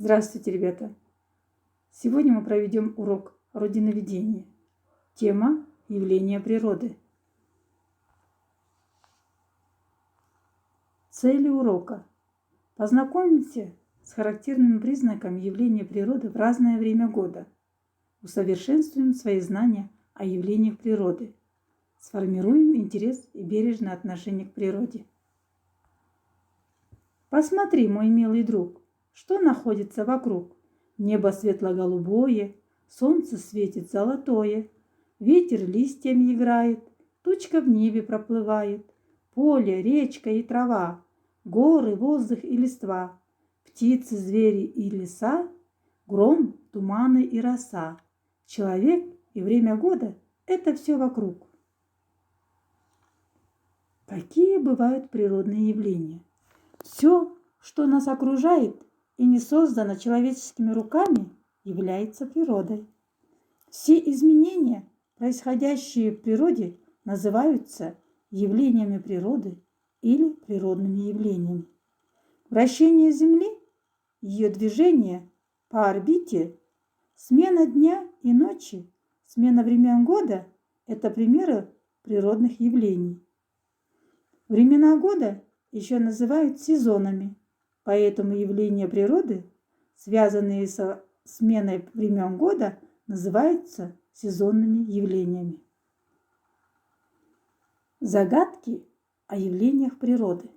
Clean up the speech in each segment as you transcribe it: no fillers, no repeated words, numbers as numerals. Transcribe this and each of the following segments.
Здравствуйте, ребята! Сегодня мы проведем урок родиноведения. Тема – явления природы. Цели урока. Познакомимся с характерными признаками явления природы в разное время года. Усовершенствуем свои знания о явлениях природы. Сформируем интерес и бережное отношение к природе. Посмотри, мой милый друг, что находится вокруг. Небо светло-голубое, солнце светит золотое, ветер листьями играет, тучка в небе проплывает, поле, речка и трава, горы, воздух и листва, птицы, звери и леса, гром, туманы и роса, человек и время года – это все вокруг. Какие бывают природные явления? Все, что нас окружает и не создано человеческими руками, является природой. Все изменения, происходящие в природе, называются явлениями природы или природными явлениями. Вращение Земли, ее движение по орбите, смена дня и ночи, смена времен года – это примеры природных явлений. Времена года еще называют сезонами, поэтому явления природы, связанные со сменой времен года, называются сезонными явлениями. Загадки о явлениях природы.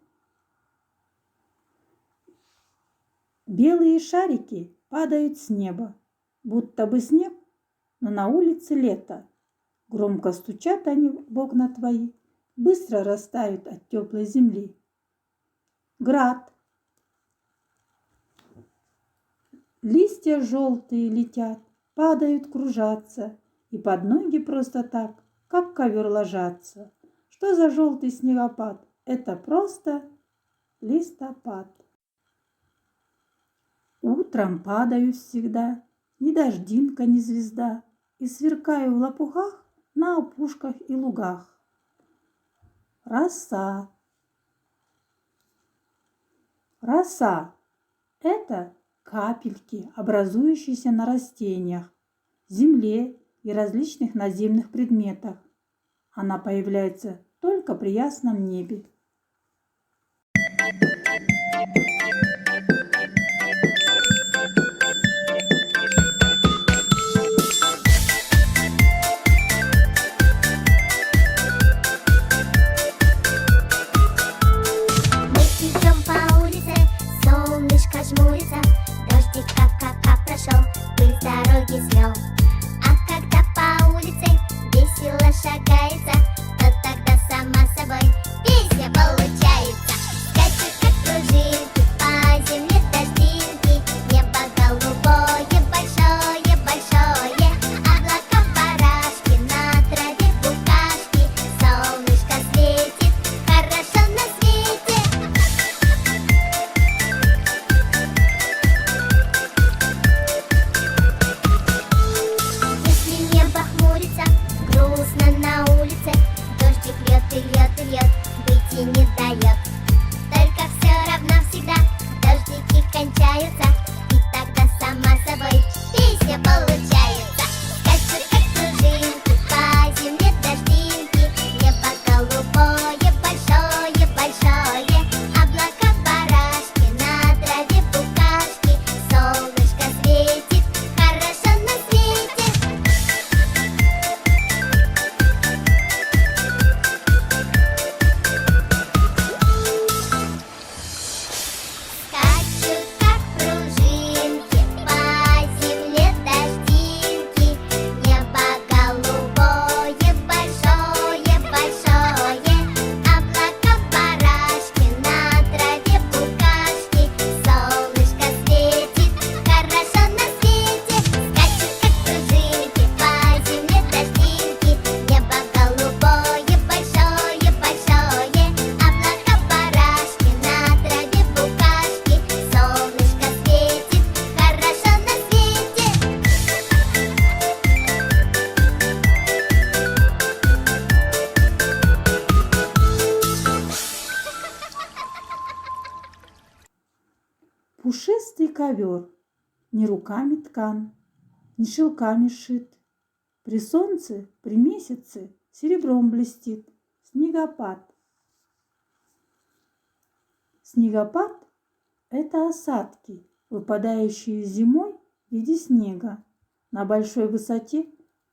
Белые шарики падают с неба, будто бы снег, но на улице лето. Громко стучат они в окна твои, быстро растают от теплой земли. Град. Листья желтые летят, падают, кружатся, и под ноги просто так, как ковер ложатся. Что за желтый снегопад? Это просто листопад. Утром падаю всегда, ни дождинка, ни звезда, и сверкаю в лопухах на опушках и лугах. Роса. Роса – это капельки, образующиеся на растениях, земле и различных наземных предметах. Она появляется только при ясном небе. Жмурится, дождик кап-кап-кап прошел, пыль с дороги смел. А когда по улице весело шагается, то тогда сама собой песня получается. Скачут как пружинки по земле дождинки, небо голубое, большое-большое, облака барашки, на траве букашки, солнышко светит, хорошо на свете. Грустно на улице, дождик льет и льет и льет, выйти не дает. Только все равно всегда дождики кончаются, и тогда сама собой песня получается. Скачут как пружинки по земле дождинки, небо голубое, большое-большое, облака барашки, на траве букашки, солнышко светит, хорошо на свете. Скачут как пружинки по земле дождинки, небо голубое, большое-большое, облака барашки, на траве букашки, солнышко светит, хорошо на свете. Скачут как пружинки по земле дождинки, небо голубое, большое-большое, облака барашки, на траве букашки, солнышко светит, хорошо на свете. Пушистый ковер ни руками ткан, ни шелками шит. При солнце, при месяце серебром блестит снегопад. Снегопад – это осадки, выпадающие зимой в виде снега. На большой высоте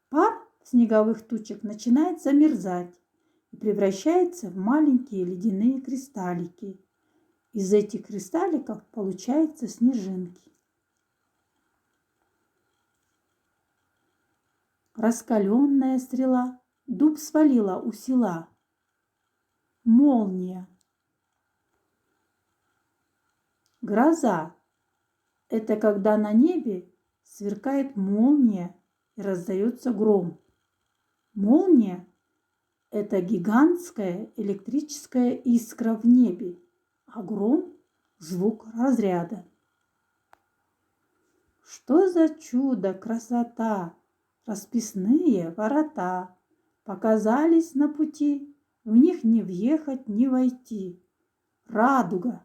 пар снеговых тучек начинает замерзать и превращается в маленькие ледяные кристаллики. Из этих кристалликов получаются снежинки. Раскаленная стрела дуб свалила у села. Молния. Гроза – это когда на небе сверкает молния и раздается гром. Молния – это гигантская электрическая искра в небе, а гром – звук разряда. Что за чудо, красота! Расписные ворота показались на пути, в них не въехать, не войти. Радуга.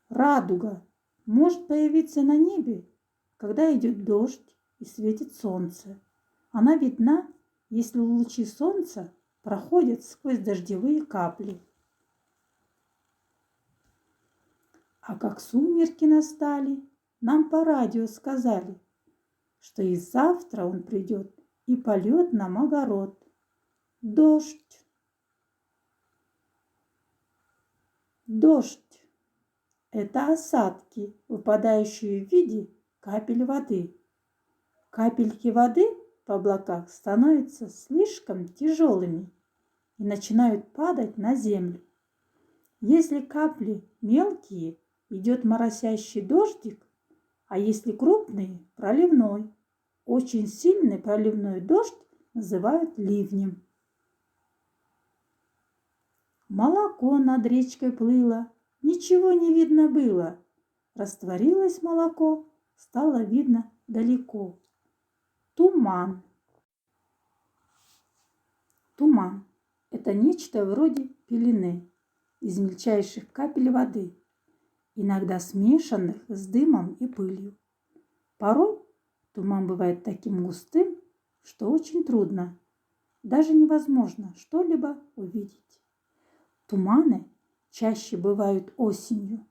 Радуга может появиться на небе, когда идет дождь и светит солнце. Она видна, если лучи солнца проходят сквозь дождевые капли. А как сумерки настали, нам по радио сказали, что и завтра он придет, и польет нам огород. Дождь. Дождь – это осадки, выпадающие в виде капель воды. Капельки воды в облаках становятся слишком тяжелыми и начинают падать на землю. Если капли мелкие, идет моросящий дождик, а если крупный – проливной. Очень сильный проливной дождь называют ливнем. Молоко над речкой плыло, ничего не видно было. Растворилось молоко, стало видно далеко. Туман. Туман – это нечто вроде пелены из мельчайших капель воды, иногда смешанных с дымом и пылью. Порой туман бывает таким густым, что очень трудно, даже невозможно что-либо увидеть. Туманы чаще бывают осенью,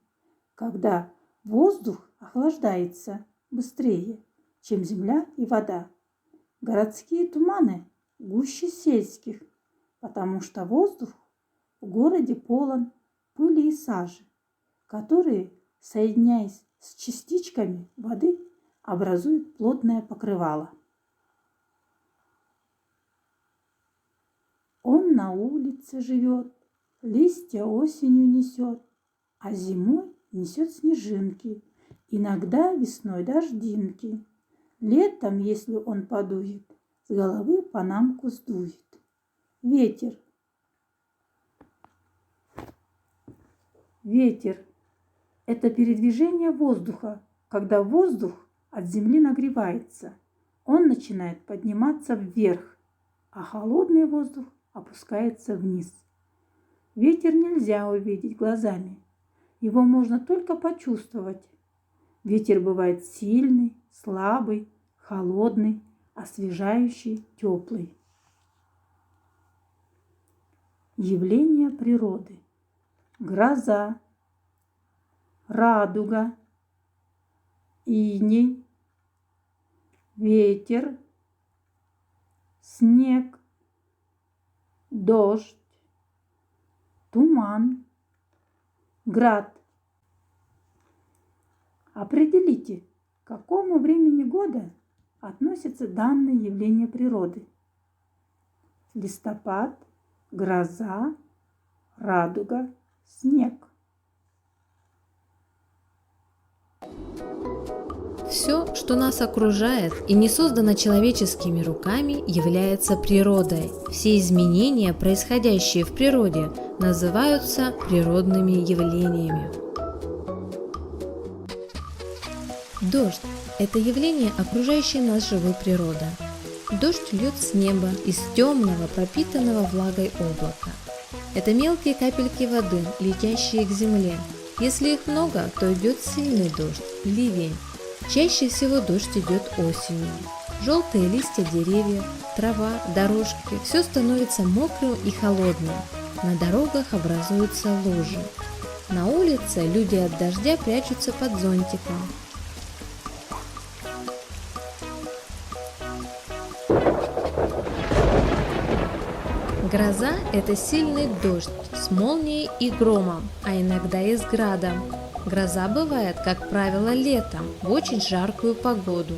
когда воздух охлаждается быстрее, чем земля и вода. Городские туманы гуще сельских, потому что воздух в городе полон пыли и сажи, которые, соединяясь с частичками воды, образуют плотное покрывало. Он на улице живет, листья осенью несет, а зимой несет снежинки, иногда весной дождинки. Летом, если он подует, с головы панамку сдует. Ветер. Ветер – это передвижение воздуха, когда воздух от земли нагревается. Он начинает подниматься вверх, а холодный воздух опускается вниз. Ветер нельзя увидеть глазами. Его можно только почувствовать. Ветер бывает сильный, слабый, холодный, освежающий, теплый. Явления природы. Гроза, радуга, иней, ветер, снег, дождь, туман, град. Определите, к какому времени года относятся данные явления природы. Листопад, гроза, радуга, снег. Все, что нас окружает и не создано человеческими руками, является природой. Все изменения, происходящие в природе, называются природными явлениями. Дождь – это явление окружающей нас живой природы. Дождь льет с неба из темного, пропитанного влагой облака. Это мелкие капельки воды, летящие к земле. Если их много, то идет сильный дождь, ливень. Чаще всего дождь идет осенью. Желтые листья деревьев, трава, дорожки – все становится мокрым и холодным. На дорогах образуются лужи. На улице люди от дождя прячутся под зонтиком. Гроза – это сильный дождь с молнией и громом, а иногда и с градом. Гроза бывает, как правило, летом, в очень жаркую погоду.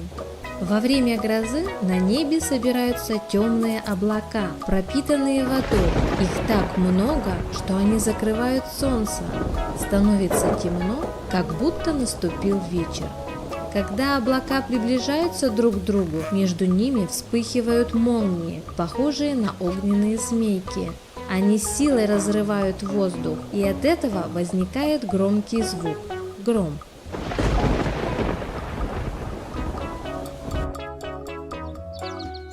Во время грозы на небе собираются темные облака, пропитанные водой. Их так много, что они закрывают солнце. Становится темно, как будто наступил вечер. Когда облака приближаются друг к другу, между ними вспыхивают молнии, похожие на огненные змейки. Они силой разрывают воздух, и от этого возникает громкий звук – гром.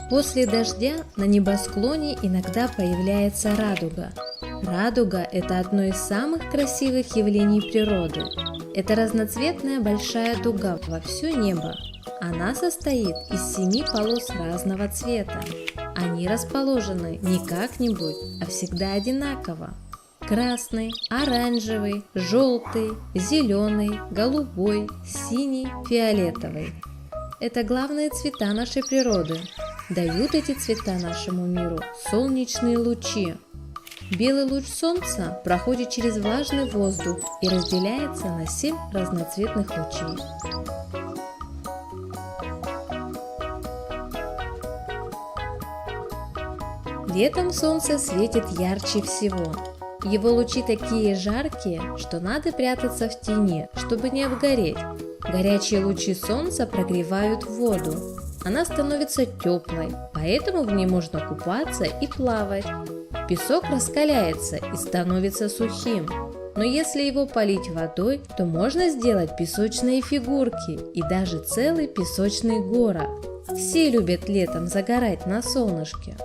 После дождя на небосклоне иногда появляется радуга. Радуга – это одно из самых красивых явлений природы. Это разноцветная большая дуга во все небо. Она состоит из 7 полос разного цвета. Они расположены не как-нибудь, а всегда одинаково. Красный, оранжевый, желтый, зеленый, голубой, синий, фиолетовый. Это главные цвета нашей природы. Дают эти цвета нашему миру солнечные лучи. Белый луч солнца проходит через влажный воздух и разделяется на 7 разноцветных лучей. Летом солнце светит ярче всего. Его лучи такие жаркие, что надо прятаться в тени, чтобы не обгореть. Горячие лучи солнца прогревают воду. Она становится теплой, поэтому в ней можно купаться и плавать. Песок раскаляется и становится сухим. Но если его полить водой, то можно сделать песочные фигурки и даже целый песочный город. Все любят летом загорать на солнышке.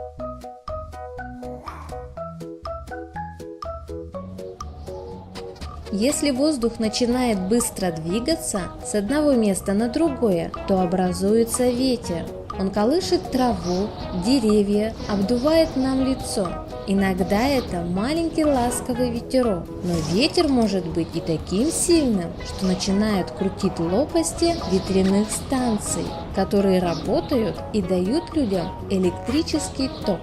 Если воздух начинает быстро двигаться с одного места на другое, то образуется ветер. Он колышет траву, деревья, обдувает нам лицо. Иногда это маленький ласковый ветерок, но ветер может быть и таким сильным, что начинает крутить лопасти ветряных станций, которые работают и дают людям электрический ток.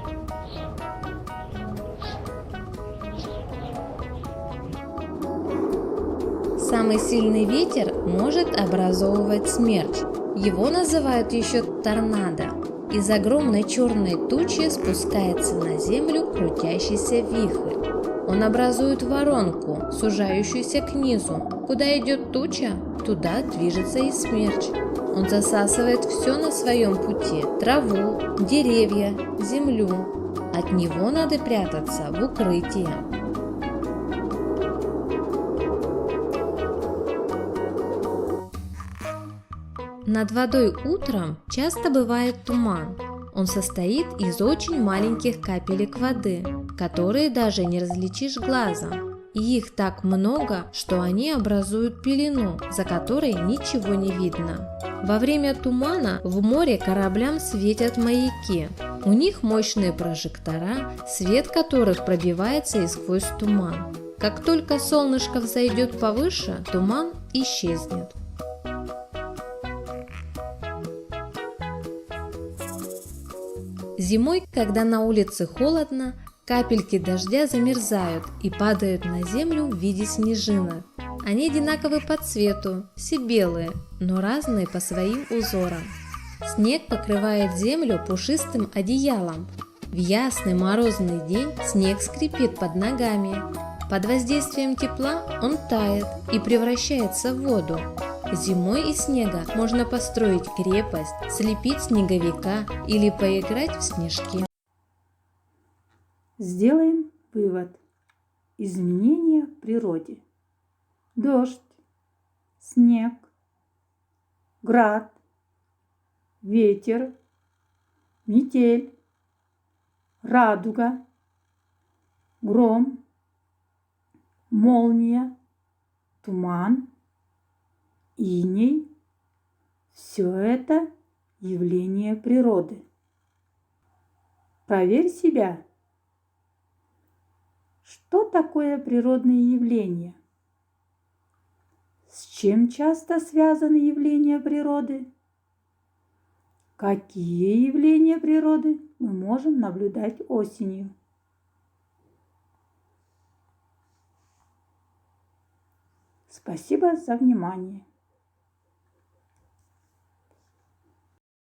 Самый сильный ветер может образовывать смерч. Его называют еще торнадо. Из огромной черной тучи спускается на землю крутящийся вихрь. Он образует воронку, сужающуюся к низу. Куда идет туча, туда движется и смерч. Он засасывает все на своем пути – траву, деревья, землю. От него надо прятаться в укрытие. Над водой утром часто бывает туман. Он состоит из очень маленьких капелек воды, которые даже не различишь глазом. И их так много, что они образуют пелену, за которой ничего не видно. Во время тумана в море кораблям светят маяки. У них мощные прожектора, свет которых пробивается и сквозь туман. Как только солнышко взойдет повыше, туман исчезнет. Зимой, когда на улице холодно, капельки дождя замерзают и падают на землю в виде снежинок. Они одинаковы по цвету, все белые, но разные по своим узорам. Снег покрывает землю пушистым одеялом. В ясный морозный день снег скрипит под ногами. Под воздействием тепла он тает и превращается в воду. Зимой из снега можно построить крепость, слепить снеговика или поиграть в снежки. Сделаем вывод. Изменения в природе. Дождь, снег, град, ветер, метель, радуга, гром, молния, туман, иней – все это явления природы. Проверь себя. Что такое природные явления? С чем часто связаны явления природы? Какие явления природы мы можем наблюдать осенью? Спасибо за внимание.